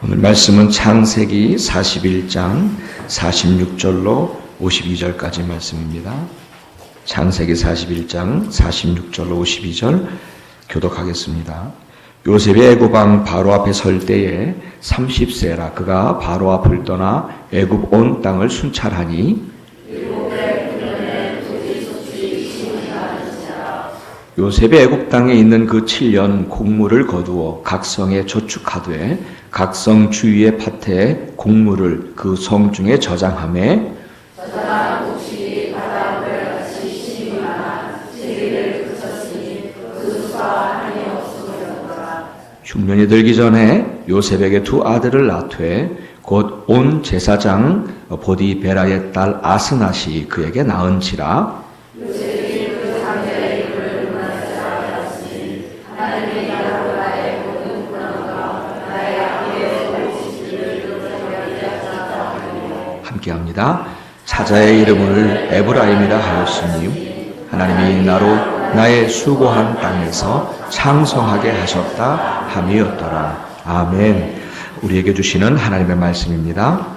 오늘 말씀은 창세기 41장 46절로 52절까지 말씀입니다. 창세기 41장 46절로 52절 교독하겠습니다. 요셉이 애굽 왕 바로 앞에 설 때에 30세라 그가 바로 앞을 떠나 애굽 온 땅을 순찰하니 요셉이 애굽 땅에 있는 그 7년 곡물을 거두어 각성에 저축하되 각성 주위의 밭에 곡물을 그 성 중에 저장하매 흉년이 들기 전에 요셉에게 두 아들을 낳되 곧 온 제사장 보디베라의 딸 아스낫이 그에게 낳은지라. 함께합니다. 사자의 이름을 에브라임이라 하였으니 하나님이 나로 나의 수고한 땅에서 창성하게 하셨다 함이었더라. 아멘. 우리에게 주시는 하나님의 말씀입니다.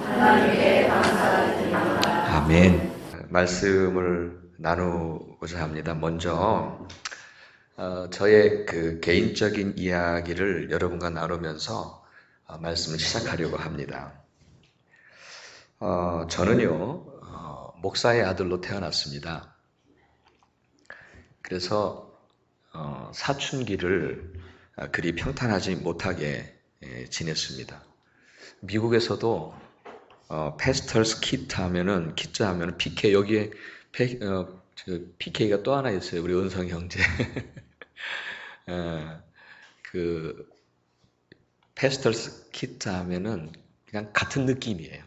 아멘. 말씀을 나누고자 합니다. 먼저 저의 그 개인적인 이야기를 여러분과 나누면서 말씀을 시작하려고 합니다. 저는요, 목사의 아들로 태어났습니다. 그래서 사춘기를 그리 평탄하지 못하게 지냈습니다. 미국에서도 패스터스 키트 하면은 키트 하면은 PK 여기에 PK가 또 하나 있어요. 우리 은성 형제. 그 패스터스 키트 하면은 그냥 같은 느낌이에요.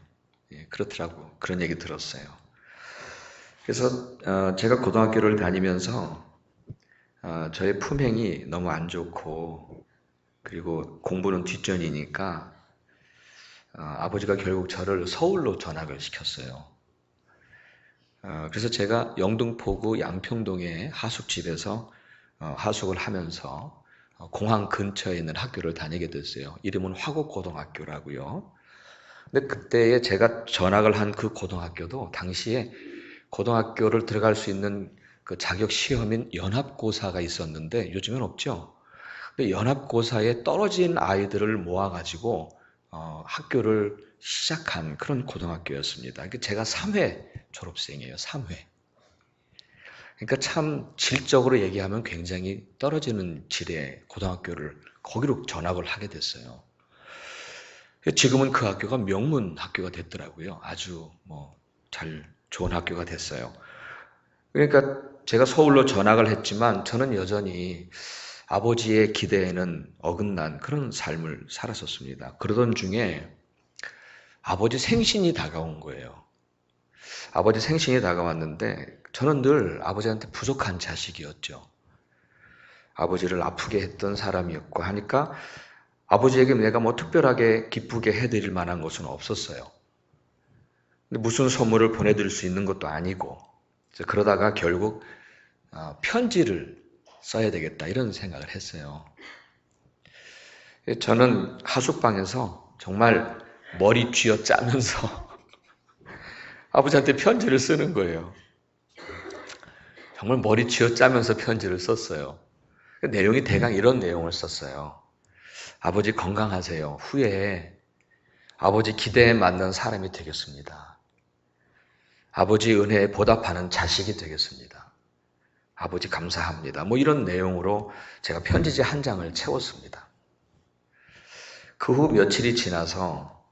그렇더라고. 그런 얘기 들었어요. 그래서 제가 고등학교를 다니면서 저의 품행이 너무 안 좋고 그리고 공부는 뒷전이니까 아버지가 결국 저를 서울로 전학을 시켰어요. 그래서 제가 영등포구 양평동의 하숙집에서 하숙을 하면서 공항 근처에 있는 학교를 다니게 됐어요. 이름은 화곡고등학교라고요. 근데 그때에 제가 전학을 한 그 고등학교도 당시에 고등학교를 들어갈 수 있는 그 자격 시험인 연합고사가 있었는데 요즘은 없죠. 근데 연합고사에 떨어진 아이들을 모아가지고 학교를 시작한 그런 고등학교였습니다. 제가 3회 졸업생이에요. 3회. 그러니까 참 질적으로 얘기하면 굉장히 떨어지는 질의 고등학교를 거기로 전학을 하게 됐어요. 지금은 그 학교가 명문 학교가 됐더라고요. 아주 좋은 학교가 됐어요. 그러니까 제가 서울로 전학을 했지만 저는 여전히 아버지의 기대에는 어긋난 그런 삶을 살았었습니다. 그러던 중에 아버지 생신이 다가온 거예요. 아버지 생신이 다가왔는데 저는 늘 아버지한테 부족한 자식이었죠. 아버지를 아프게 했던 사람이었고 하니까 아버지에게 내가 특별하게 기쁘게 해드릴 만한 것은 없었어요. 근데 무슨 선물을 보내드릴 수 있는 것도 아니고 그러다가 결국 편지를 써야 되겠다 이런 생각을 했어요. 저는 하숙방에서 정말 머리 쥐어 짜면서 아버지한테 편지를 쓰는 거예요. 정말 머리 쥐어 짜면서 편지를 썼어요. 내용이 대강 이런 내용을 썼어요. 아버지 건강하세요. 후에 아버지 기대에 맞는 사람이 되겠습니다. 아버지 은혜에 보답하는 자식이 되겠습니다. 아버지 감사합니다. 이런 내용으로 제가 편지지 한 장을 채웠습니다. 그 후 며칠이 지나서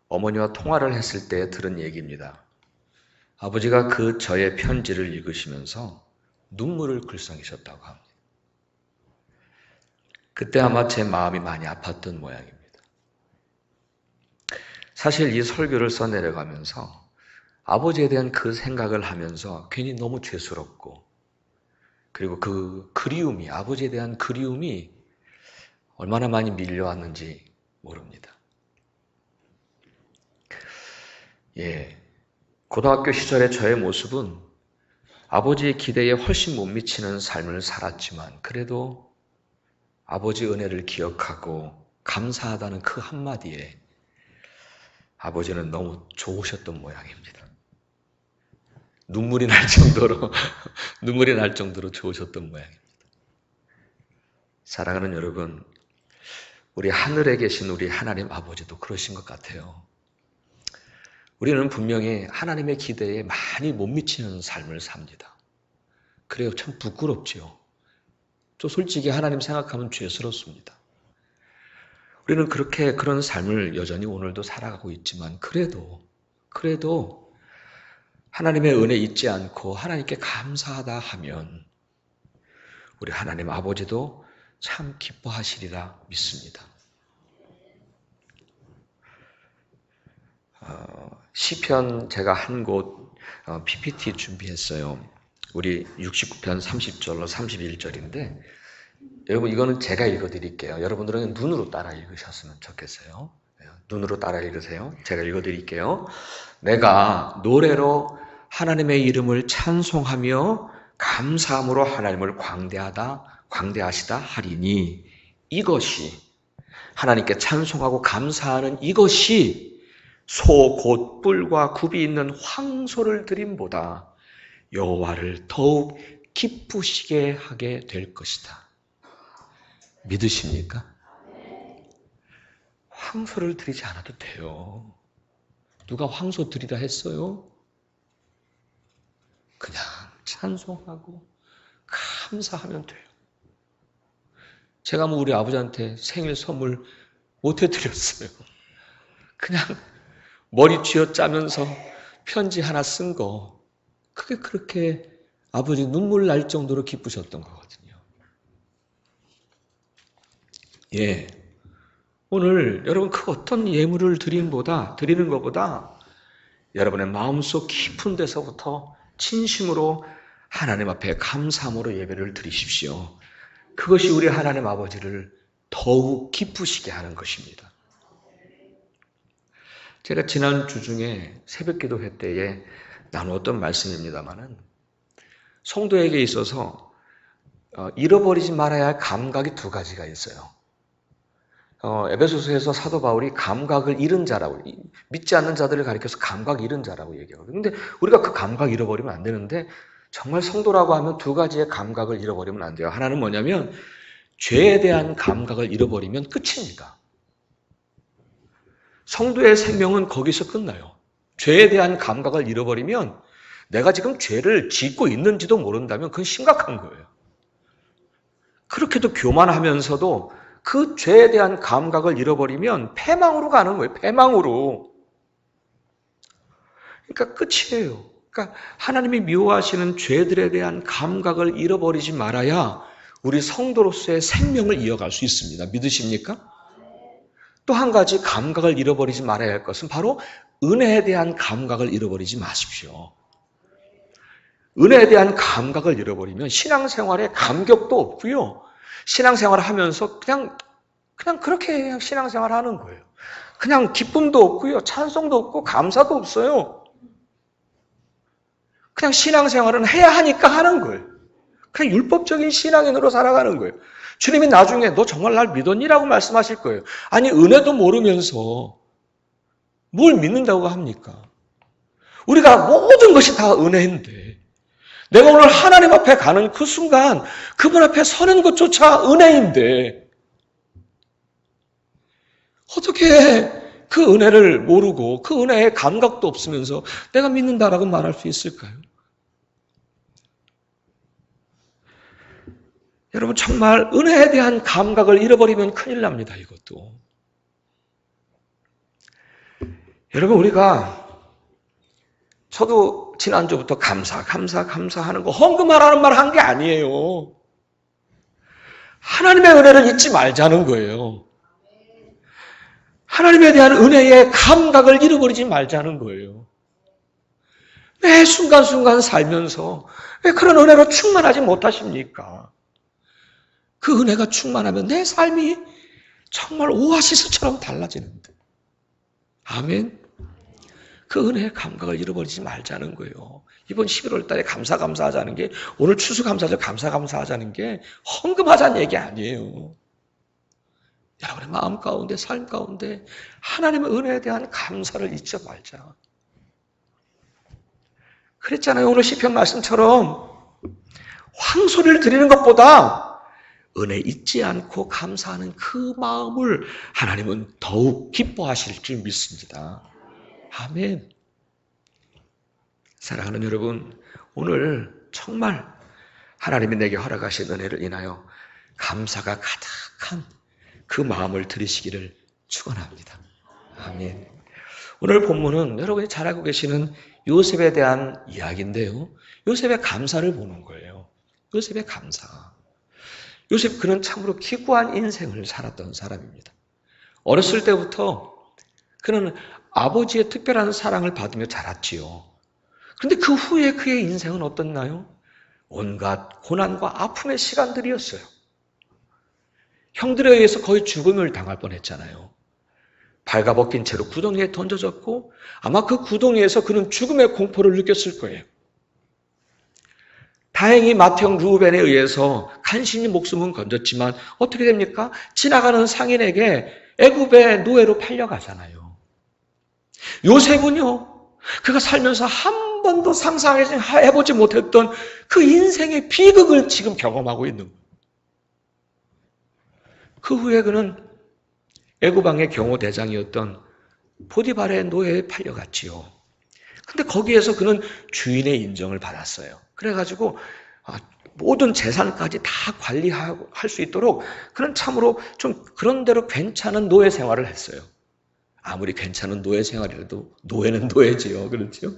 어머니와 통화를 했을 때 들은 얘기입니다. 아버지가 그 저의 편지를 읽으시면서 눈물을 글썽이셨다고 합니다. 그때 아마 제 마음이 많이 아팠던 모양입니다. 사실 이 설교를 써내려가면서 아버지에 대한 그 생각을 하면서 괜히 너무 죄스럽고 그리고 그 그리움이 아버지에 대한 그리움이 얼마나 많이 밀려왔는지 모릅니다. 고등학교 시절의 저의 모습은 아버지의 기대에 훨씬 못 미치는 삶을 살았지만 그래도 아버지 은혜를 기억하고 감사하다는 그 한마디에 아버지는 너무 좋으셨던 모양입니다. 눈물이 날 정도로 눈물이 날 정도로 좋으셨던 모양입니다. 사랑하는 여러분, 우리 하늘에 계신 우리 하나님 아버지도 그러신 것 같아요. 우리는 분명히 하나님의 기대에 많이 못 미치는 삶을 삽니다. 그래요, 참 부끄럽지요. 또 솔직히 하나님 생각하면 죄스럽습니다. 우리는 그렇게 그런 삶을 여전히 오늘도 살아가고 있지만 그래도 하나님의 은혜 잊지 않고 하나님께 감사하다 하면 우리 하나님 아버지도 참 기뻐하시리라 믿습니다. 시편 제가 한 곳 PPT 준비했어요. 우리 69편 30절로 31절인데 여러분 이거는 제가 읽어드릴게요. 여러분들은 눈으로 따라 읽으셨으면 좋겠어요. 눈으로 따라 읽으세요. 제가 읽어드릴게요. 내가 노래로 하나님의 이름을 찬송하며 감사함으로 하나님을 광대하시다 하리니 이것이 하나님께 찬송하고 감사하는 이것이 소 곧 뿔과 굽이 있는 황소를 드림보다 여호와를 더욱 기쁘시게 하게 될 것이다. 믿으십니까? 황소를 드리지 않아도 돼요. 누가 황소 드리다 했어요? 그냥 찬송하고 감사하면 돼요. 제가 우리 아버지한테 생일 선물 못 해드렸어요. 그냥 머리 쥐어짜면서 편지 하나 쓴 거, 그게 그렇게 아버지 눈물 날 정도로 기쁘셨던 거거든요. 예. 오늘 여러분 그 어떤 예물을 드리는 것보다 여러분의 마음속 깊은 데서부터 진심으로 하나님 앞에 감사함으로 예배를 드리십시오. 그것이 우리 하나님 아버지를 더욱 기쁘시게 하는 것입니다. 제가 지난주 중에 새벽기도회 때에 나누었던 말씀입니다마는 성도에게 있어서 잃어버리지 말아야 할 감각이 두 가지가 있어요. 에베소서에서 사도 바울이 감각을 잃은 자라고, 믿지 않는 자들을 가리켜서 감각 잃은 자라고 얘기하거든요. 근데 우리가 그 감각 잃어버리면 안 되는데 정말 성도라고 하면 두 가지의 감각을 잃어버리면 안 돼요. 하나는 뭐냐면 죄에 대한 감각을 잃어버리면 끝입니다. 성도의 생명은 거기서 끝나요. 죄에 대한 감각을 잃어버리면 내가 지금 죄를 짓고 있는지도 모른다면 그건 심각한 거예요. 그렇게도 교만하면서도 그 죄에 대한 감각을 잃어버리면 패망으로 가는 거예요. 패망으로. 그러니까 끝이에요. 그러니까 하나님이 미워하시는 죄들에 대한 감각을 잃어버리지 말아야 우리 성도로서의 생명을 이어갈 수 있습니다. 믿으십니까? 또 한 가지 감각을 잃어버리지 말아야 할 것은 바로 은혜에 대한 감각을 잃어버리지 마십시오. 은혜에 대한 감각을 잃어버리면 신앙생활에 감격도 없고요. 신앙생활을 하면서 그냥 그렇게 신앙생활을 하는 거예요. 그냥 기쁨도 없고요. 찬송도 없고 감사도 없어요. 그냥 신앙생활은 해야 하니까 하는 거예요. 그냥 율법적인 신앙인으로 살아가는 거예요. 주님이 나중에 너 정말 날 믿었니라고 말씀하실 거예요. 아니 은혜도 모르면서 뭘 믿는다고 합니까? 우리가 모든 것이 다 은혜인데 내가 오늘 하나님 앞에 가는 그 순간 그분 앞에 서는 것조차 은혜인데 어떻게 그 은혜를 모르고 그 은혜의 감각도 없으면서 내가 믿는다라고 말할 수 있을까요? 여러분 정말 은혜에 대한 감각을 잃어버리면 큰일 납니다. 이것도. 여러분 저도 지난주부터 감사하는 거 헌금하라는 말 한 게 아니에요. 하나님의 은혜를 잊지 말자는 거예요. 하나님에 대한 은혜의 감각을 잃어버리지 말자는 거예요. 매 순간순간 살면서 왜 그런 은혜로 충만하지 못하십니까? 그 은혜가 충만하면 내 삶이 정말 오아시스처럼 달라지는데. 아멘. 그 은혜의 감각을 잃어버리지 말자는 거예요. 이번 11월 달에 감사하자는 게 오늘 추수감사절 감사하자는 게 헌금하자는 얘기 아니에요. 여러분의 마음 가운데, 삶 가운데 하나님의 은혜에 대한 감사를 잊지 말자. 그랬잖아요. 오늘 시편 말씀처럼 황소리를 드리는 것보다 은혜 잊지 않고 감사하는 그 마음을 하나님은 더욱 기뻐하실 줄 믿습니다. 아멘. 사랑하는 여러분, 오늘 정말 하나님이 내게 허락하신 은혜를 인하여 감사가 가득한 그 마음을 들이시기를 축원합니다. 아멘. 오늘 본문은 여러분이 잘 알고 계시는 요셉에 대한 이야기인데요. 요셉의 감사를 보는 거예요. 요셉의 감사. 요셉 그는 참으로 기구한 인생을 살았던 사람입니다. 어렸을 때부터 그는 아버지의 특별한 사랑을 받으며 자랐지요. 그런데 그 후에 그의 인생은 어떻나요? 온갖 고난과 아픔의 시간들이었어요. 형들에 의해서 거의 죽음을 당할 뻔했잖아요. 발가벗긴 채로 구덩이에 던져졌고 아마 그 구덩이에서 그는 죽음의 공포를 느꼈을 거예요. 다행히 맏형 루벤에 의해서 간신히 목숨은 건졌지만 어떻게 됩니까? 지나가는 상인에게 애굽의 노예로 팔려가잖아요. 요셉은요, 그가 살면서 한 번도 상상해보지 못했던 그 인생의 비극을 지금 경험하고 있는 거예요. 그 후에 그는 애굽왕의 경호대장이었던 보디발의 노예에 팔려갔지요. 근데 거기에서 그는 주인의 인정을 받았어요. 그래가지고 모든 재산까지 다 관리할 수 있도록 그는 참으로 좀 그런대로 괜찮은 노예 생활을 했어요. 아무리 괜찮은 노예 생활이라도 노예는 노예지요. 그렇죠?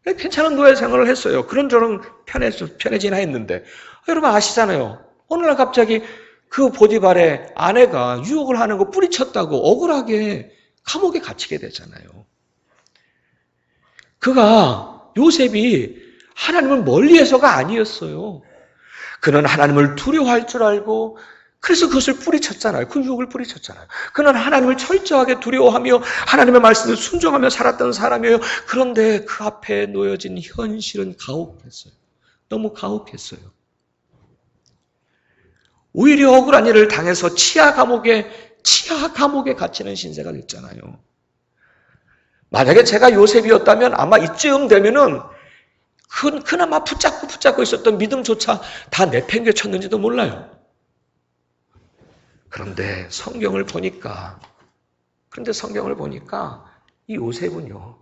괜찮은 노예 생활을 했어요. 그런저런 편해지나 했는데 여러분 아시잖아요. 어느 날 갑자기 그 보디발의 아내가 유혹을 하는 거 뿌리쳤다고 억울하게 감옥에 갇히게 되잖아요. 그가 요셉이 하나님을 멀리해서가 아니었어요. 그는 하나님을 두려워할 줄 알고 그래서 그것을 뿌리쳤잖아요. 그 유혹을 뿌리쳤잖아요. 그는 하나님을 철저하게 두려워하며 하나님의 말씀을 순종하며 살았던 사람이에요. 그런데 그 앞에 놓여진 현실은 가혹했어요. 너무 가혹했어요. 오히려 억울한 일을 당해서 치아 감옥에 갇히는 신세가 됐잖아요. 만약에 제가 요셉이었다면 아마 이쯤 되면은 그나마 붙잡고 있었던 믿음조차 다 내팽개쳤는지도 몰라요. 그런데 성경을 보니까 이 요셉은요,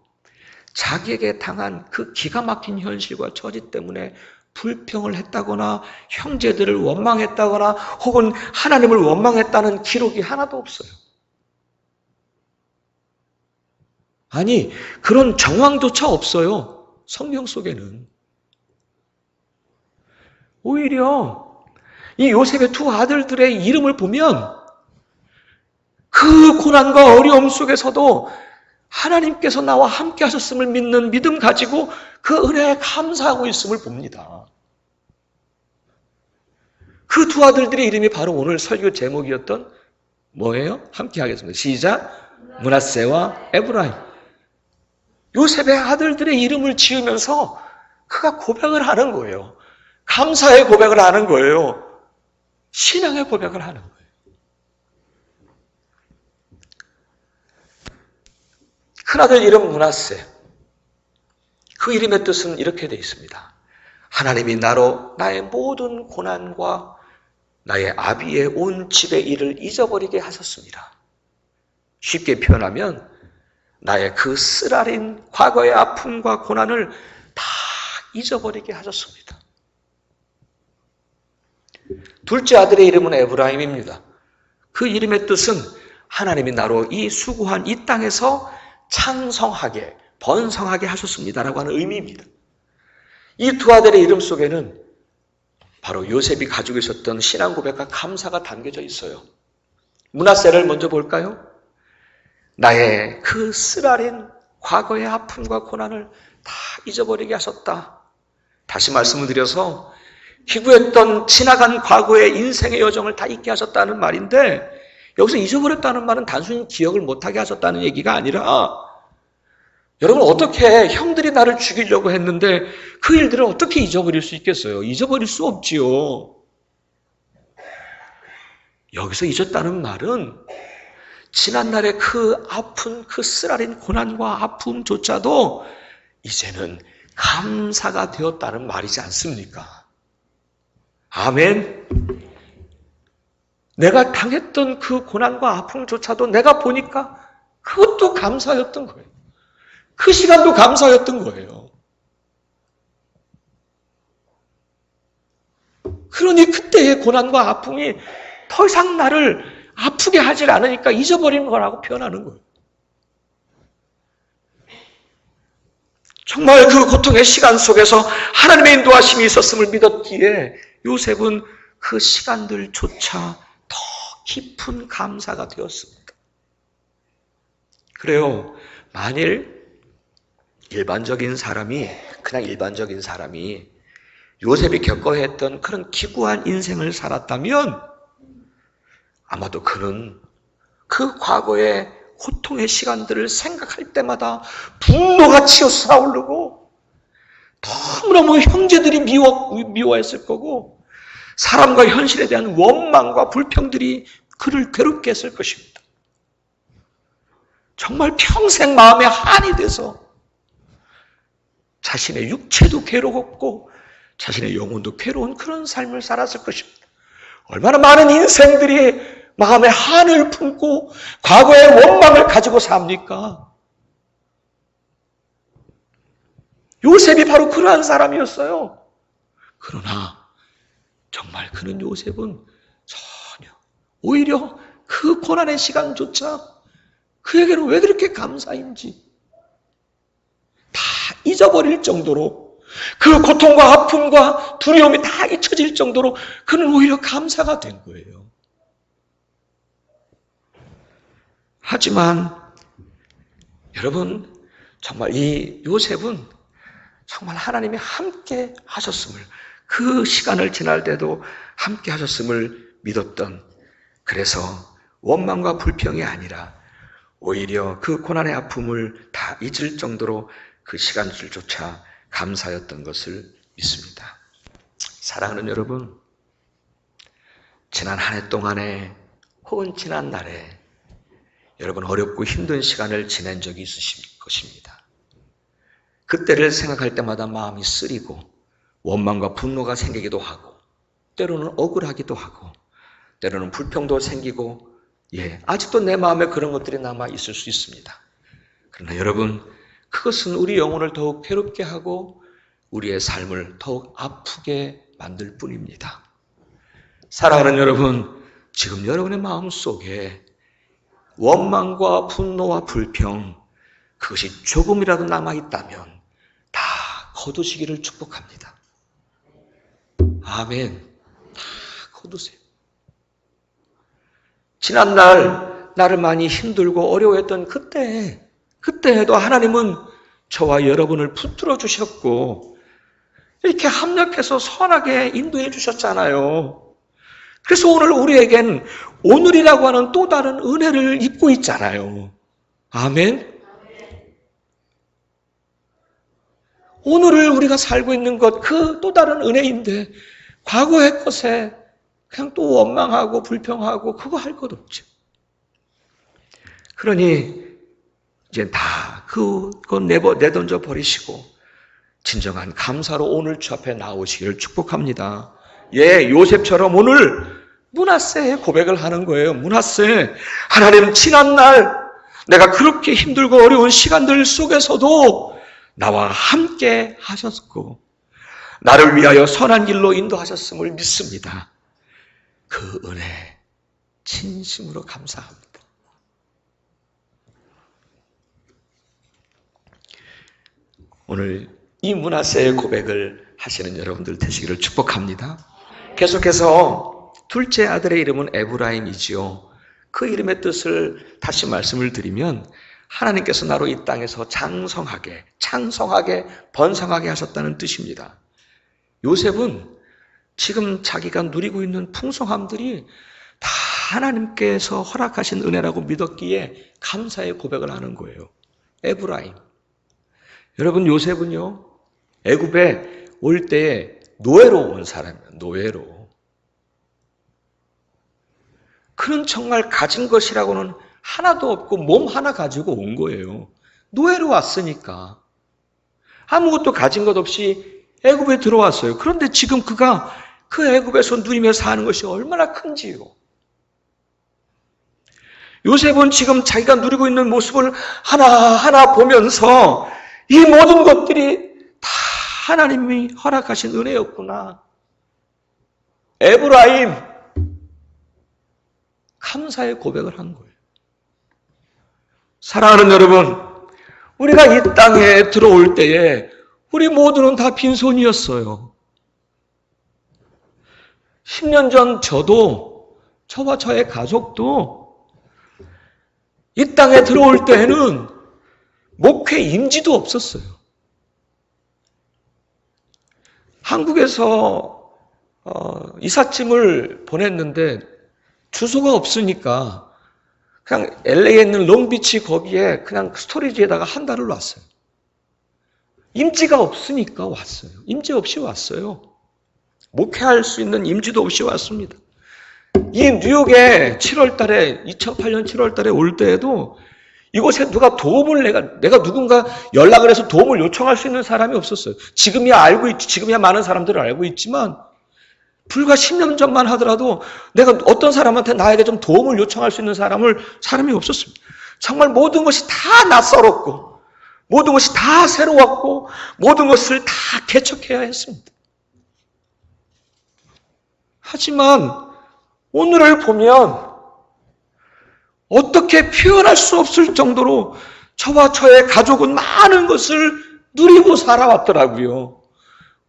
자기에게 당한 그 기가 막힌 현실과 처지 때문에 불평을 했다거나 형제들을 원망했다거나 혹은 하나님을 원망했다는 기록이 하나도 없어요. 아니, 그런 정황조차 없어요. 성경 속에는. 오히려 이 요셉의 두 아들들의 이름을 보면 그 고난과 어려움 속에서도 하나님께서 나와 함께 하셨음을 믿는 믿음 가지고 그 은혜에 감사하고 있음을 봅니다. 그 두 아들들의 이름이 바로 오늘 설교 제목이었던 뭐예요? 함께 하겠습니다. 시작. 므낫세와 에브라임. 요셉의 아들들의 이름을 지으면서 그가 고백을 하는 거예요. 감사의 고백을 하는 거예요. 신앙의 고백을 하는 거예요. 큰아들 이름 므낫세. 그 이름의 뜻은 이렇게 되어 있습니다. 하나님이 나로 나의 모든 고난과 나의 아비의 온 집의 일을 잊어버리게 하셨습니다. 쉽게 표현하면 나의 그 쓰라린 과거의 아픔과 고난을 다 잊어버리게 하셨습니다. 둘째 아들의 이름은 에브라임입니다. 그 이름의 뜻은 하나님이 나로 이 수고한 이 땅에서 창성하게, 번성하게 하셨습니다라고 하는 의미입니다. 이 두 아들의 이름 속에는 바로 요셉이 가지고 있었던 신앙 고백과 감사가 담겨져 있어요. 므낫세를 먼저 볼까요? 나의 그 쓰라린 과거의 아픔과 고난을 다 잊어버리게 하셨다. 다시 말씀을 드려서 희구했던 지나간 과거의 인생의 여정을 다 잊게 하셨다는 말인데 여기서 잊어버렸다는 말은 단순히 기억을 못하게 하셨다는 얘기가 아니라 여러분 어떻게 형들이 나를 죽이려고 했는데 그 일들을 어떻게 잊어버릴 수 있겠어요? 잊어버릴 수 없지요. 여기서 잊었다는 말은 지난날의 그 아픈 그 쓰라린 고난과 아픔조차도 이제는 감사가 되었다는 말이지 않습니까? 아멘. 내가 당했던 그 고난과 아픔조차도 내가 보니까 그것도 감사였던 거예요. 그 시간도 감사였던 거예요. 그러니 그때의 고난과 아픔이 더 이상 나를 아프게 하질 않으니까 잊어버리는 거라고 표현하는 거예요. 정말 그 고통의 시간 속에서 하나님의 인도하심이 있었음을 믿었기에 요셉은 그 시간들조차 더 깊은 감사가 되었습니다. 그래요. 만일 그냥 일반적인 사람이 요셉이 겪어야 했던 그런 기구한 인생을 살았다면 아마도 그는 그 과거의 고통의 시간들을 생각할 때마다 분노가 치어 솟아오르고 너무너무 형제들이 미워했을 거고 사람과 현실에 대한 원망과 불평들이 그를 괴롭게 했을 것입니다. 정말 평생 마음에 한이 돼서 자신의 육체도 괴로웠고 자신의 영혼도 괴로운 그런 삶을 살았을 것입니다. 얼마나 많은 인생들이 마음에 한을 품고 과거의 원망을 가지고 삽니까? 요셉이 바로 그러한 사람이었어요. 그러나 정말 그는 요셉은 전혀 오히려 그 고난의 시간조차 그에게는 왜 그렇게 감사인지 다 잊어버릴 정도로 그 고통과 아픔과 두려움이 다 잊혀질 정도로 그는 오히려 감사가 된 거예요. 하지만 여러분 정말 이 요셉은 정말 하나님이 함께 하셨음을 그 시간을 지날 때도 함께 하셨음을 믿었던 그래서 원망과 불평이 아니라 오히려 그 고난의 아픔을 다 잊을 정도로 그 시간들조차 감사였던 것을 믿습니다. 사랑하는 여러분, 지난 한 해 동안에 혹은 지난 날에 여러분 어렵고 힘든 시간을 지낸 적이 있으실 것입니다. 그때를 생각할 때마다 마음이 쓰리고 원망과 분노가 생기기도 하고 때로는 억울하기도 하고 때로는 불평도 생기고 아직도 내 마음에 그런 것들이 남아 있을 수 있습니다. 그러나 여러분 그것은 우리 영혼을 더욱 괴롭게 하고 우리의 삶을 더욱 아프게 만들 뿐입니다. 사랑하는 여러분, 지금 여러분의 마음속에 원망과 분노와 불평 그것이 조금이라도 남아있다면 다 거두시기를 축복합니다. 아멘. 다 거두세요. 지난날 나를 많이 힘들고 어려워했던 그때에도 하나님은 저와 여러분을 붙들어 주셨고 이렇게 합력해서 선하게 인도해 주셨잖아요. 그래서 오늘 우리에겐 오늘이라고 하는 또 다른 은혜를 입고 있잖아요. 아멘. 오늘을 우리가 살고 있는 것, 그 또 다른 은혜인데 과거의 것에 그냥 또 원망하고 불평하고 그거 할 것 없죠. 그러니 이제 다 그거 내던져 버리시고 진정한 감사로 오늘 주 앞에 나오시기를 축복합니다. 요셉처럼 오늘 므낫세의 고백을 하는 거예요. 므낫세, 하나님 지난날 내가 그렇게 힘들고 어려운 시간들 속에서도 나와 함께 하셨고 나를 위하여 선한 길로 인도하셨음을 믿습니다. 그 은혜 진심으로 감사합니다. 오늘 이 므낫세의 고백을 하시는 여러분들 되시기를 축복합니다. 계속해서 둘째 아들의 이름은 에브라임이지요. 그 이름의 뜻을 다시 말씀을 드리면 하나님께서 나로 이 땅에서 장성하게, 창성하게, 번성하게 하셨다는 뜻입니다. 요셉은 지금 자기가 누리고 있는 풍성함들이 다 하나님께서 허락하신 은혜라고 믿었기에 감사의 고백을 하는 거예요. 에브라임. 여러분 요셉은요 애굽에 올 때에 노예로 온 사람이에요. 노예로. 그는 정말 가진 것이라고는 하나도 없고 몸 하나 가지고 온 거예요. 노예로 왔으니까. 아무것도 가진 것 없이 애굽에 들어왔어요. 그런데 지금 그가 그 애굽에서 누리며 사는 것이 얼마나 큰지요. 요셉은 지금 자기가 누리고 있는 모습을 하나하나 보면서 이 모든 것들이 다 하나님이 허락하신 은혜였구나. 에브라임, 감사의 고백을 한 거예요. 사랑하는 여러분, 우리가 이 땅에 들어올 때에 우리 모두는 다 빈손이었어요. 10년 전 저도, 저와 저의 가족도 이 땅에 들어올 때에는 목회 임지도 없었어요. 한국에서 이삿짐을 보냈는데 주소가 없으니까 그냥 LA에 있는 롱비치 거기에 그냥 스토리지에다가 한 달을 놨어요. 임지가 없으니까 왔어요. 임지 없이 왔어요. 목회할 수 있는 임지도 없이 왔습니다. 이 뉴욕에 7월 달에, 2008년 7월 달에 올 때에도 이곳에 누가 도움을 내가 누군가 연락을 해서 도움을 요청할 수 있는 사람이 없었어요. 지금이야 많은 사람들을 알고 있지만 불과 10년 전만 하더라도 내가 어떤 사람한테 나에게 좀 도움을 요청할 수 있는 사람이 없었습니다. 정말 모든 것이 다 낯설었고, 모든 것이 다 새로웠고, 모든 것을 다 개척해야 했습니다. 하지만 오늘을 보면 어떻게 표현할 수 없을 정도로 저와 저의 가족은 많은 것을 누리고 살아왔더라고요.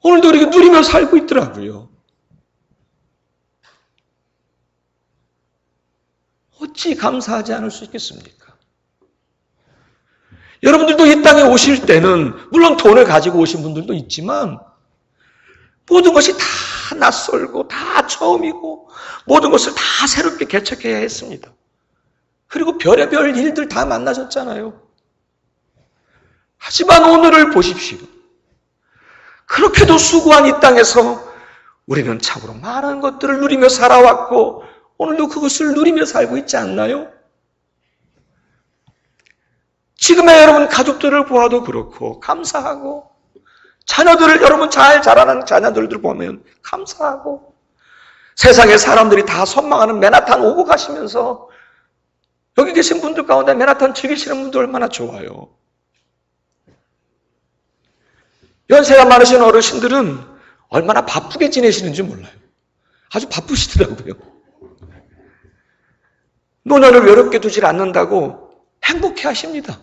오늘도 이렇게 누리며 살고 있더라고요. 어찌 감사하지 않을 수 있겠습니까? 여러분들도 이 땅에 오실 때는 물론 돈을 가지고 오신 분들도 있지만 모든 것이 다 낯설고 다 처음이고 모든 것을 다 새롭게 개척해야 했습니다. 그리고 별의별 일들 다 만나셨잖아요. 하지만 오늘을 보십시오. 그렇게도 수고한 이 땅에서 우리는 참으로 많은 것들을 누리며 살아왔고 오늘도 그것을 누리며 살고 있지 않나요? 지금의 여러분 가족들을 보아도 그렇고 감사하고 자녀들을 여러분 잘 자라는 자녀들을 보면 감사하고 세상의 사람들이 다 선망하는 맨하탄 오고 가시면서 여기 계신 분들 가운데 맨하탄 즐기시는 분들 얼마나 좋아요. 연세가 많으신 어르신들은 얼마나 바쁘게 지내시는지 몰라요. 아주 바쁘시더라고요. 노년을 외롭게 두질 않는다고 행복해 하십니다.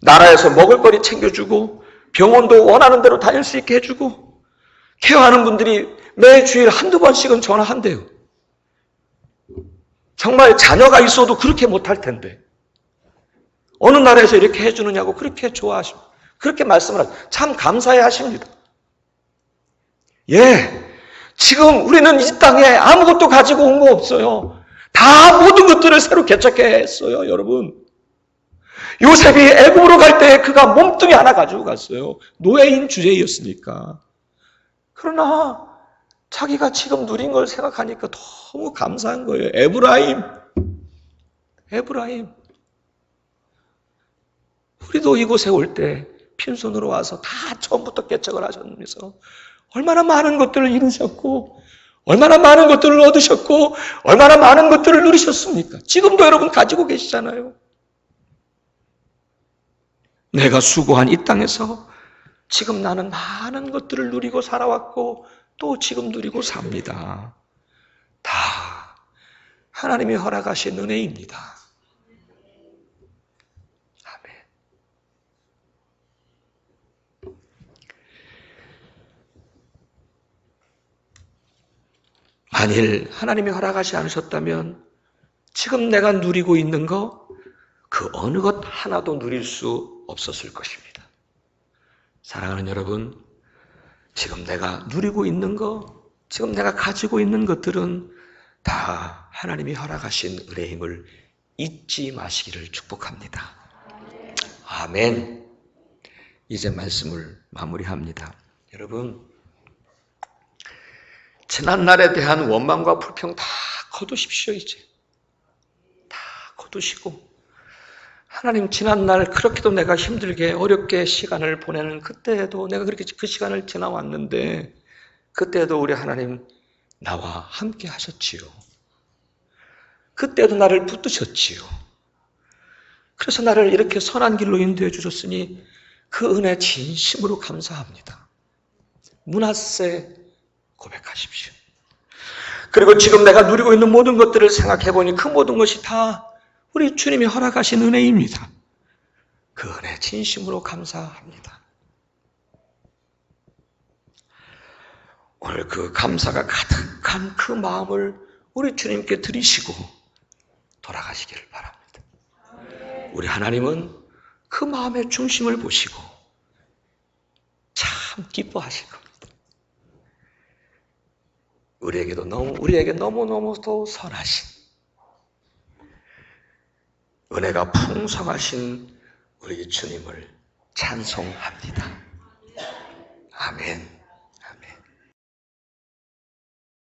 나라에서 먹을거리 챙겨주고 병원도 원하는 대로 다닐 수 있게 해주고 케어하는 분들이 매주일 한두 번씩은 전화한대요. 정말 자녀가 있어도 그렇게 못할 텐데 어느 나라에서 이렇게 해주느냐고 그렇게 좋아하십니다. 그렇게 말씀을 하죠. 참 감사해 하십니다. 예, 지금 우리는 이 땅에 아무것도 가지고 온 거 없어요. 다 모든 것들을 새로 개척해 했어요, 여러분. 요셉이 애굽으로 갈 때 그가 몸뚱이 하나 가지고 갔어요. 노예인 주제였으니까. 그러나 자기가 지금 누린 걸 생각하니까 너무 감사한 거예요. 에브라임. 우리도 이곳에 올 때 빈손으로 와서 다 처음부터 개척을 하셨면서 얼마나 많은 것들을 이루셨고 얼마나 많은 것들을 얻으셨고 얼마나 많은 것들을 누리셨습니까? 지금도 여러분 가지고 계시잖아요. 내가 수고한 이 땅에서 지금 나는 많은 것들을 누리고 살아왔고 또 지금 누리고 삽니다. 다 하나님이 허락하신 은혜입니다. 아멘. 만일 하나님이 허락하지 않으셨다면 지금 내가 누리고 있는 거 그 어느 것 하나도 누릴 수 없었을 것입니다. 사랑하는 여러분, 지금 내가 누리고 있는 거, 지금 내가 가지고 있는 것들은 다 하나님이 허락하신 은혜임을 잊지 마시기를 축복합니다. 아멘. 이제 말씀을 마무리합니다. 여러분, 지난날에 대한 원망과 불평 다 거두십시오. 이제 다 거두시고, 하나님, 지난날 그렇게도 내가 힘들게 어렵게 시간을 보내는 그때에도 내가 그렇게 그 시간을 지나왔는데, 그때도 우리 하나님 나와 함께 하셨지요. 그때도 나를 붙드셨지요. 그래서 나를 이렇게 선한 길로 인도해 주셨으니 그 은혜 진심으로 감사합니다. 문하세 고백하십시오. 그리고 지금 내가 누리고 있는 모든 것들을 생각해 보니 그 모든 것이 다 우리 주님이 허락하신 은혜입니다. 그 은혜 진심으로 감사합니다. 오늘 그 감사가 가득한 그 마음을 우리 주님께 드리시고 돌아가시기를 바랍니다. 우리 하나님은 그 마음의 중심을 보시고 참 기뻐하실 겁니다. 우리에게 너무너무도 선하신, 은혜가 풍성하신 우리 주님을 찬송합니다. 아멘.